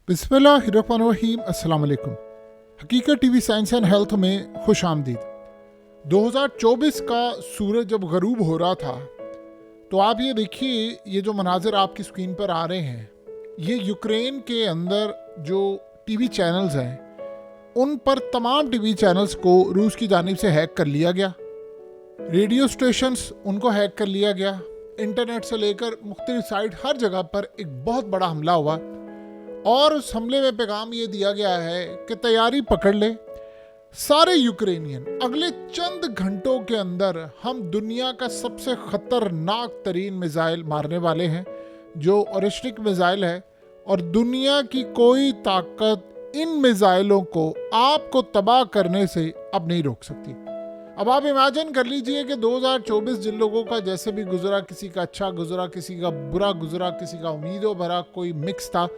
बिस्मिल्लाहिर्रहमानिर्रहीम। अस्सलाम वालेकुम। हकीकत टीवी साइंस एंड हेल्थ में खुश आमदीद। 2024 का सूरज जब गरूब हो रहा था तो आप ये देखिए, ये जो मनाजिर आपकी स्क्रीन पर आ रहे हैं, ये यूक्रेन के अंदर जो टीवी चैनल्स हैं उन पर तमाम टीवी चैनल्स को रूस की जानिब से हैक कर लिया गया। रेडियो स्टेशंस उनको हैक कर लिया गया। इंटरनेट से लेकर मुख्तलिफ साइट हर जगह पर एक बहुत बड़ा हमला हुआ और उस हमले में पैगाम ये दिया गया है कि तैयारी पकड़ ले सारे यूक्रेनियन, अगले चंद घंटों के अंदर हम दुनिया का सबसे खतरनाक तरीन मिसाइल मारने वाले हैं, जो ऑरिस्टिक मिसाइल है, और दुनिया की कोई ताकत इन मिसाइलों को आपको तबाह करने से अब नहीं रोक सकती। अब आप इमेजिन कर लीजिए कि 2024 जिन लोगों का जैसे भी गुजरा, किसी का अच्छा गुजरा, किसी का बुरा गुजरा, किसी का उम्मीदों भरा कोई मिक्स था,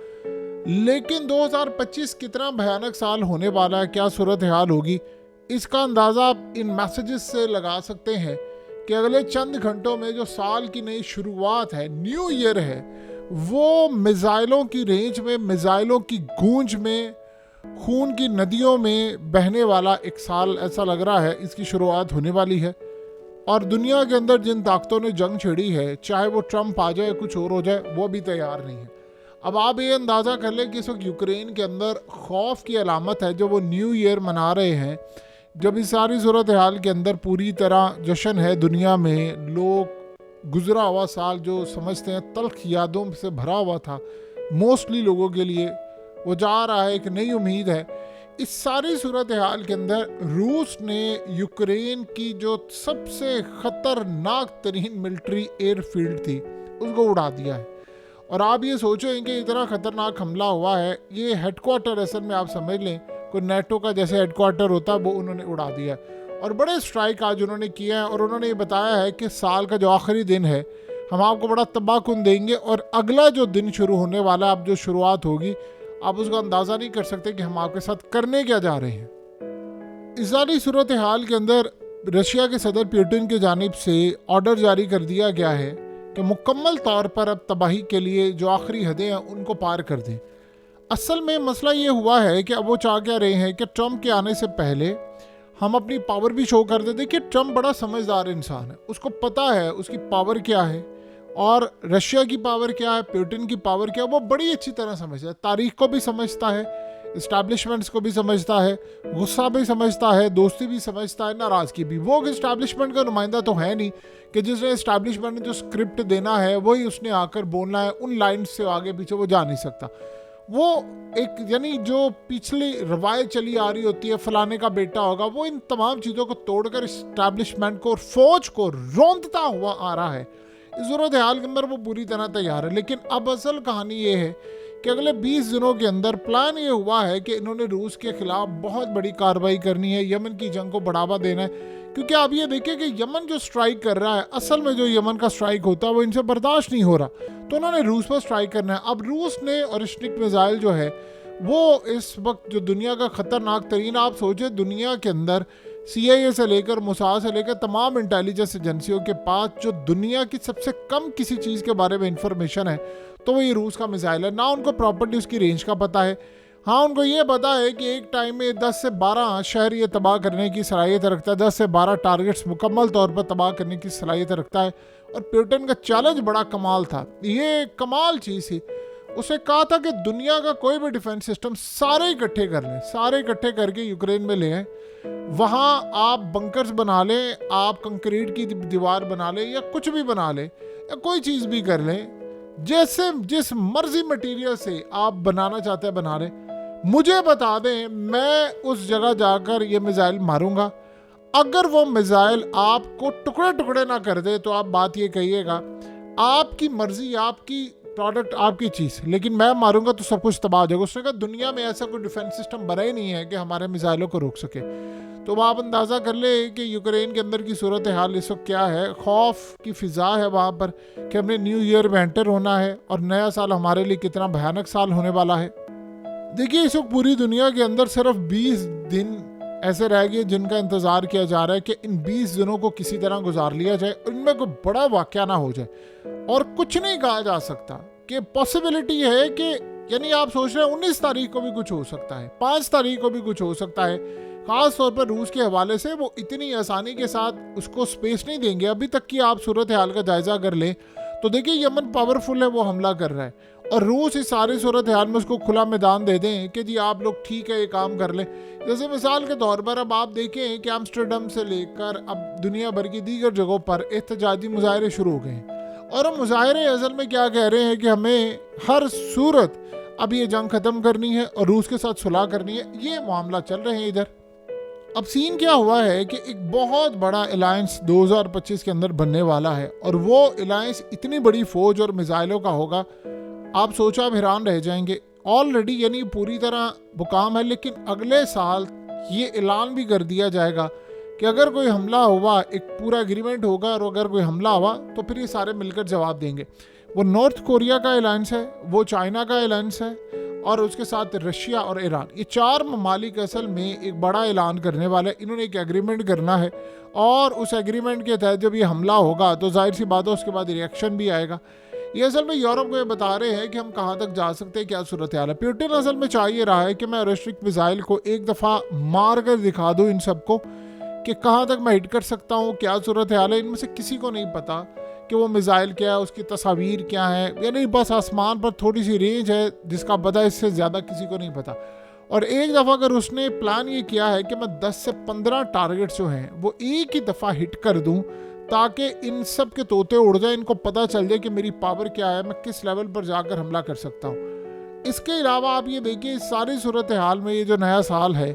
लेकिन 2025 कितना भयानक साल होने वाला है, क्या सूरत हाल होगी, इसका अंदाज़ा आप इन मैसेजेस से लगा सकते हैं कि अगले चंद घंटों में जो साल की नई शुरुआत है, न्यू ईयर है, वो मिसाइलों की रेंज में, मिसाइलों की गूंज में, खून की नदियों में बहने वाला एक साल ऐसा लग रहा है, इसकी शुरुआत होने वाली है। और दुनिया के अंदर जिन ताकतों ने जंग छेड़ी है, चाहे वो ट्रंप आ जाए, कुछ और हो जाए, वो भी तैयार नहीं है। अब आप ये अंदाज़ा कर लें कि इस वक्त यूक्रेन के अंदर खौफ की अलामत है। जो वो न्यू ईयर मना रहे हैं, जब इस सारी सूरत हाल के अंदर पूरी तरह जश्न है दुनिया में, लोग गुजरा हुआ साल जो समझते हैं तल्ख यादों से भरा हुआ था, मोस्टली लोगों के लिए वो जा रहा है, एक नई उम्मीद है। इस सारी सूरत हाल के अंदर रूस ने यूक्रेन की जो सबसे ख़तरनाक तरीन मिलिट्री एयरफील्ड थी उसको उड़ा दिया है। और आप ये सोचें कि इतना ख़तरनाक हमला हुआ है, ये हेडक्वार्टर असल में आप समझ लें कोई नेटो का जैसे हेडक्वार्टर होता है, वो उन्होंने उड़ा दिया। और बड़े स्ट्राइक आज उन्होंने किया है और उन्होंने ये बताया है कि साल का जो आखिरी दिन है हम आपको बड़ा तबाहकुन देंगे, और अगला जो दिन शुरू होने वाला है, अब जो शुरुआत होगी, आप उसका अंदाज़ा नहीं कर सकते कि हम आपके साथ करने क्या जा रहे हैं। इस सारी सूरत हाल के अंदर रशिया के सदर पुतिन की जानिब से ऑर्डर जारी कर दिया गया है कि मुकम्मल तौर पर अब तबाही के लिए जो आखिरी हदें हैं उनको पार कर दें। असल में मसला ये हुआ है कि अब वो चाह क्या रहे हैं कि ट्रंप के आने से पहले हम अपनी पावर भी शो कर दें। देखिए, ट्रंप बड़ा समझदार इंसान है, उसको पता है उसकी पावर क्या है और रशिया की पावर क्या है, पुतिन की पावर क्या है, वो बड़ी अच्छी तरह समझता है। तारीख को भी समझता है, इस्टेब्लिशमेंट्स को भी समझता है, गुस्सा भी समझता है, दोस्ती भी समझता है, नाराज़गी भी। वो इस्टेब्लिशमेंट का नुमाइंदा तो है नहीं कि जिसने इस्टेब्लिशमेंट ने जो स्क्रिप्ट देना है वही उसने आकर बोलना है, उन लाइन से आगे पीछे वो जा नहीं सकता। वो एक यानी जो पिछली रवायत चली आ रही होती है, फलाने का बेटा होगा, वो इन तमाम चीज़ों को तोड़कर इस्टेब्लिशमेंट को और फौज को रौंदता हुआ आ रहा है। इस सूरत हाल के अंदर वो पूरी तरह तैयार है। लेकिन अब असल कहानी ये है कि अगले 20 दिनों के अंदर प्लान ये हुआ है कि इन्होंने रूस के खिलाफ बहुत बड़ी कार्रवाई करनी है, यमन की जंग को बढ़ावा देना है। क्योंकि आप ये देखिए कि यमन जो स्ट्राइक कर रहा है, असल में जो यमन का स्ट्राइक होता है वो इनसे बर्दाश्त नहीं हो रहा, तो उन्होंने रूस पर स्ट्राइक करना है। अब रूस ने ऑरिस्टिक मिसाइल जो है वो इस वक्त जो दुनिया का ख़तरनाक तरीन, आप सोचे दुनिया के अंदर CIA से लेकर मोसाद से लेकर तमाम इंटेलिजेंस एजेंसियों के पास जो दुनिया की सबसे कम किसी चीज़ के बारे में इंफॉर्मेशन है तो वो ये रूस का मिसाइल है। ना उनको प्रॉपर्टी उसकी रेंज का पता है, हाँ उनको ये पता है कि एक टाइम में 10 से 12 शहर ये तबाह करने की सलाहियत रखता है, 10 से 12 टारगेट्स मुकम्मल तौर पर तबाह करने की सलाहियत रखता है। और पुतिन का चैलेंज बड़ा कमाल था, ये कमाल चीज़ थी। उसे कहा था कि दुनिया का कोई भी डिफेंस सिस्टम सारे इकट्ठे कर लें, सारे इकट्ठे करके यूक्रेन में ले आए, वहाँ आप बंकर्स बना लें, आप कंक्रीट की दीवार बना लें या कुछ भी बना लें या कोई चीज़ भी कर लें, जैसे जिस मर्जी मटेरियल से आप बनाना चाहते हैं बना लें, मुझे बता दें, मैं उस जगह जाकर ये मिसाइल मारूंगा। अगर वो मिसाइल आपको टुकड़े टुकड़े ना कर दे तो आप बात ये कहिएगा, आपकी मर्जी, आपकी प्रोडक्ट, आपकी चीज़, लेकिन मैं मारूंगा तो सब कुछ तबाह हो जाएगा। उसने कहा दुनिया में ऐसा कोई डिफेंस सिस्टम बना ही नहीं है कि हमारे मिसाइलों को रोक सके। तो आप अंदाज़ा कर ले कि यूक्रेन के अंदर की सूरत हाल इस वक्त क्या है। खौफ की फ़िज़ा है वहाँ पर कि हमने न्यू ईयर में एंटर होना है और नया साल हमारे लिए कितना भयानक साल होने वाला है। देखिए, इस वक्त पूरी दुनिया के अंदर सिर्फ 20 दिन ऐसे रह गए जिनका इंतज़ार किया जा रहा है कि इन 20 दिनों को किसी तरह गुजार लिया जाए, इनमें कोई बड़ा वाक़या ना हो जाए। और कुछ नहीं कहा जा सकता कि पॉसिबिलिटी है कि यानी आप सोच रहे हैं 19 तारीख को भी कुछ हो सकता है, 5 तारीख को भी कुछ हो सकता है। खास तौर पर रूस के हवाले से वो इतनी आसानी के साथ उसको स्पेस नहीं देंगे। अभी तक की आप सूरत हाल का जायजा अगर लें तो देखिए यमन पावरफुल है, वो हमला कर रहा है और रूस इस सारी सूरत हाल में उसको खुला मैदान दे दें कि जी आप लोग ठीक है ये काम कर लें। जैसे मिसाल के तौर पर अब आप देखें कि एम्स्टर्डम से लेकर अब दुनिया भर की दीगर जगहों पर एहतजाजी मुजाहरे शुरू हो गए हैं और हम मुजाहरे असल में क्या कह रहे हैं कि हमें हर सूरत अब ये जंग ख़त्म करनी है और रूस के साथ सुलह करनी है। ये मामला चल रहे हैं इधर। अब सीन क्या हुआ है कि एक बहुत बड़ा अलायंस 2025 के अंदर बनने वाला है और वो अलायंस इतनी बड़ी फौज और मिसाइलों का होगा, आप सोचा आप हैरान रह जाएंगे। ऑलरेडी यानी पूरी तरह मुकाम है, लेकिन अगले साल ये ऐलान भी कर दिया जाएगा कि अगर कोई हमला हुआ, एक पूरा एग्रीमेंट होगा और अगर कोई हमला हुआ तो फिर ये सारे मिलकर जवाब देंगे। वो नॉर्थ कोरिया का अलायंस है, वो चाइना का अलायंस है और उसके साथ रशिया और ईरान, ये 4 ममालिक असल में एक बड़ा ऐलान करने वाले। इन्होंने एक एग्रीमेंट करना है और उस एग्रीमेंट के तहत जब ये हमला होगा तो जाहिर सी बात है उसके बाद रिएक्शन भी आएगा। ये असल में यूरोप को ये बता रहे हैं कि हम कहाँ तक जा सकते हैं, क्या सूरत हाल है। पुतिन असल में चाहिए रहा है कि मैं रेस्ट्रिक्ट मिसाइल को एक दफ़ा मार कर दिखा दूँ इन सबको कि कहाँ तक मैं हिट कर सकता हूँ, क्या सूरत हाल है। इनमें से किसी को नहीं पता कि वो मिसाइल क्या है, उसकी तस्वीर क्या है, यानी बस आसमान पर थोड़ी सी रेंज है जिसका पता, इससे ज़्यादा किसी को नहीं पता। और एक दफ़ा अगर उसने प्लान ये किया है कि मैं 10 से 15 टारगेट जो हैं वो एक ही दफ़ा हिट कर दूं ताकि इन सब के तोते उड़ जाए, इनको पता चल जाए कि मेरी पावर क्या है, मैं किस लेवल पर जाकर हमला कर सकता हूँ। इसके अलावा आप ये देखिए इस सारी सूरत हाल में ये जो नया साल है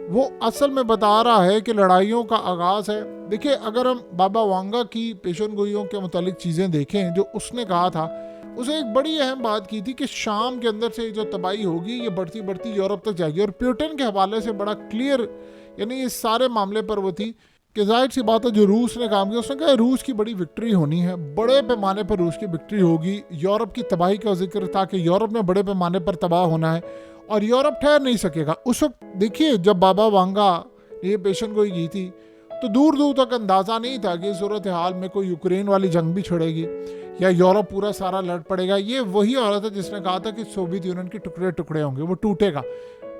वो असल में बता रहा है कि लड़ाइयों का आगाज़ है। देखिए अगर हम बाबा वांगा की पेशन गोइयों के मुतालिक चीज़ें देखें जो उसने कहा था, उसे एक बड़ी अहम बात की थी कि शाम के अंदर से जो तबाही होगी ये बढ़ती बढ़ती यूरोप तक जाएगी। और पुतिन के हवाले से बड़ा क्लियर यानी इस सारे मामले पर वो थी कि जाहिर सी बात है जो रूस ने काम किया, उसने कहा रूस की बड़ी विक्ट्री होनी है, बड़े पैमाने पर रूस की विक्ट्री होगी। यूरोप की तबाही का जिक्र था कि यूरोप ने बड़े पैमाने पर तबाह होना है और यूरोप ठहर नहीं सकेगा। उस वक्त देखिए जब बाबा वांगा ये पेशन गोई की थी तो दूर दूर तक अंदाज़ा नहीं था कि सूरत हाल में कोई यूक्रेन वाली जंग भी छिड़ेगी या यूरोप पूरा सारा लड़ पड़ेगा। ये वही औरत है जिसने कहा था कि सोवियत यूनियन के टुकड़े टुकड़े होंगे, वो टूटेगा।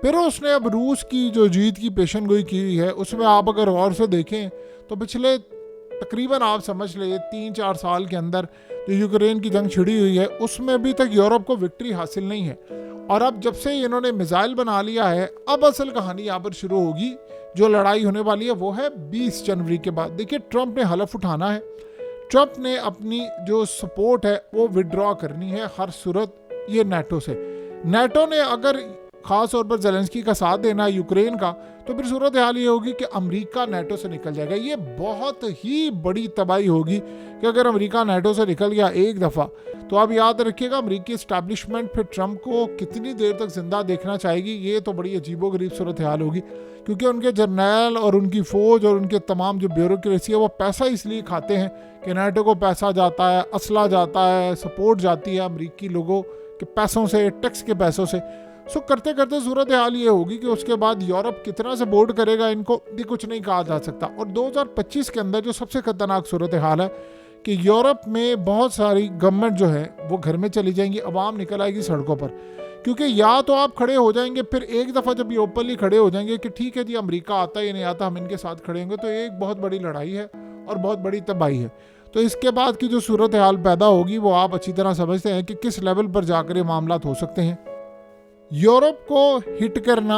फिर उसने अब रूस की जो जीत की पेशन गोई की हुई है उसमें आप अगर गौर से देखें तो पिछले तकरीबन आप समझ ले 3-4 साल के अंदर जो यूक्रेन की जंग छिड़ी हुई है उसमें अभी तक यूरोप को विक्ट्री हासिल नहीं है। और अब जब से इन्होंने मिसाइल बना लिया है अब असल कहानी यहाँ पर शुरू होगी। जो लड़ाई होने वाली है वो है 20 जनवरी के बाद। देखिए ट्रंप ने हलफ उठाना है, ट्रंप ने अपनी जो सपोर्ट है वो विड्रॉ करनी है हर सूरत ये नेटो से। नेटो ने अगर खास तौर पर जेलेंस्की का साथ देना है यूक्रेन का तो फिर सूरत हाल ये होगी कि अमेरिका नेटो से निकल जाएगा। ये बहुत ही बड़ी तबाही होगी कि अगर अमेरिका नेटो से निकल गया एक दफ़ा तो आप याद रखिएगा अमेरिकी इस्टेब्लिशमेंट फिर ट्रंप को कितनी देर तक जिंदा देखना चाहेगी। ये तो बड़ी अजीबोगरीब सूरत हाल होगी क्योंकि उनके जर्नैल और उनकी फ़ौज और उनके तमाम जो ब्यूरोक्रेसी है वो पैसा इसलिए खाते हैं कि नेटो को पैसा जाता है, असला जाता है, सपोर्ट जाती है अमेरिकी लोगों के पैसों से, टैक्स के पैसों से। सो करते करते सूरत हाल ये होगी कि उसके बाद यूरोप कितना सपोर्ट करेगा इनको ये कुछ नहीं कहा जा सकता। और 2025 के अंदर जो सबसे खतरनाक सूरत हाल है कि यूरोप में बहुत सारी गवर्नमेंट जो है वो घर में चली जाएंगी, आवाम निकल आएगी सड़कों पर। क्योंकि या तो आप खड़े हो जाएंगे, फिर एक दफ़ा जब ये ओपनली खड़े हो जाएंगे कि ठीक है जी अमेरिका आता है या नहीं आता, हम इनके साथ खड़े होंगे, तो ये एक बहुत बड़ी लड़ाई है और बहुत बड़ी तबाही है। तो इसके बाद की जो सूरत हाल पैदा होगी वो आप अच्छी तरह समझते हैं कि किस लेवल पर जाकर ये मामला हो सकते हैं। यूरोप को हिट करना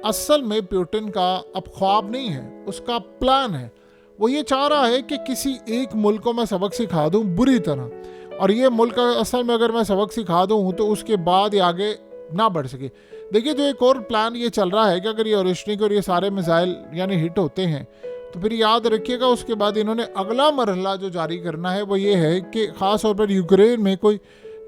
असल में पुतिन का अब ख्वाब नहीं है, उसका प्लान है। वो ये चाह रहा है कि किसी एक मुल्क को मैं सबक सिखा दूं बुरी तरह, और ये मुल्क असल में अगर मैं सबक सिखा दूं तो उसके बाद ये आगे ना बढ़ सके। देखिए जो एक और प्लान ये चल रहा है कि अगर ये ओरिशनिक और ये सारे मिसाइल यानी हिट होते हैं तो फिर याद रखिएगा उसके बाद इन्होंने अगला मरहला जो जारी करना है वो ये है कि ख़ास तौर पर यूक्रेन में कोई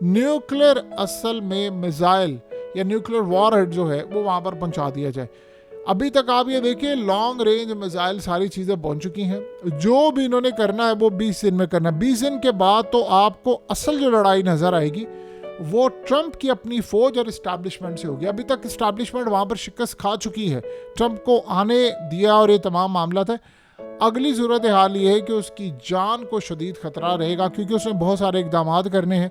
न्यूक्लियर असल में मिसाइल या न्यूक्लियर वॉरहेड जो है वो वहाँ पर पहुँचा दिया जाए। अभी तक आप ये देखिए लॉन्ग रेंज मिसाइल सारी चीज़ें पहुँच चुकी हैं। जो भी इन्होंने करना है वो 20 दिन में करना है। 20 दिन के बाद तो आपको असल जो लड़ाई नज़र आएगी वो ट्रंप की अपनी फ़ौज और इस्टेब्लिशमेंट से होगी। अभी तक इस्टेब्लिशमेंट वहाँ पर शिकस्त खा चुकी है, ट्रंप को आने दिया और ये तमाम मामला था। अगली सूरत हाल ये है कि उसकी जान को शदीद ख़तरा रहेगा क्योंकि उसने बहुत सारे इकदाम करने हैं।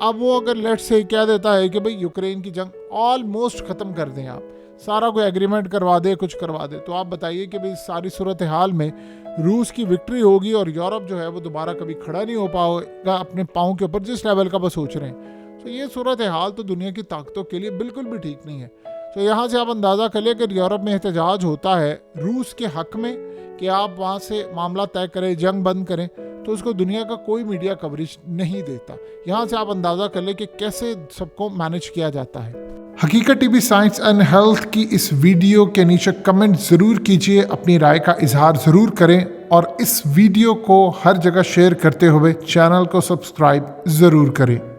अब वो अगर लेट से कह देता है कि भाई यूक्रेन की जंग ऑलमोस्ट ख़त्म कर दें, आप सारा कोई एग्रीमेंट करवा दे, कुछ करवा दे, तो आप बताइए कि भाई सारी सूरत हाल में रूस की विक्ट्री होगी और यूरोप जो है वो दोबारा कभी खड़ा नहीं हो पाएगा अपने पाँव के ऊपर, जिस लेवल का वो सोच रहे हैं। तो ये सूरत हाल तो दुनिया की ताकतों के लिए बिल्कुल भी ठीक नहीं है। तो यहाँ से आप अंदाज़ा कर लें कि यूरोप में एहतजाज होता है रूस के हक में कि आप वहाँ से मामला तय करें, जंग बंद करें, तो उसको दुनिया का कोई मीडिया कवरेज नहीं देता। यहाँ से आप अंदाज़ा कर लें कि कैसे सबको मैनेज किया जाता है। हकीकत टीवी साइंस एंड हेल्थ की इस वीडियो के नीचे कमेंट ज़रूर कीजिए, अपनी राय का इजहार ज़रूर करें और इस वीडियो को हर जगह शेयर करते हुए चैनल को सब्सक्राइब ज़रूर करें।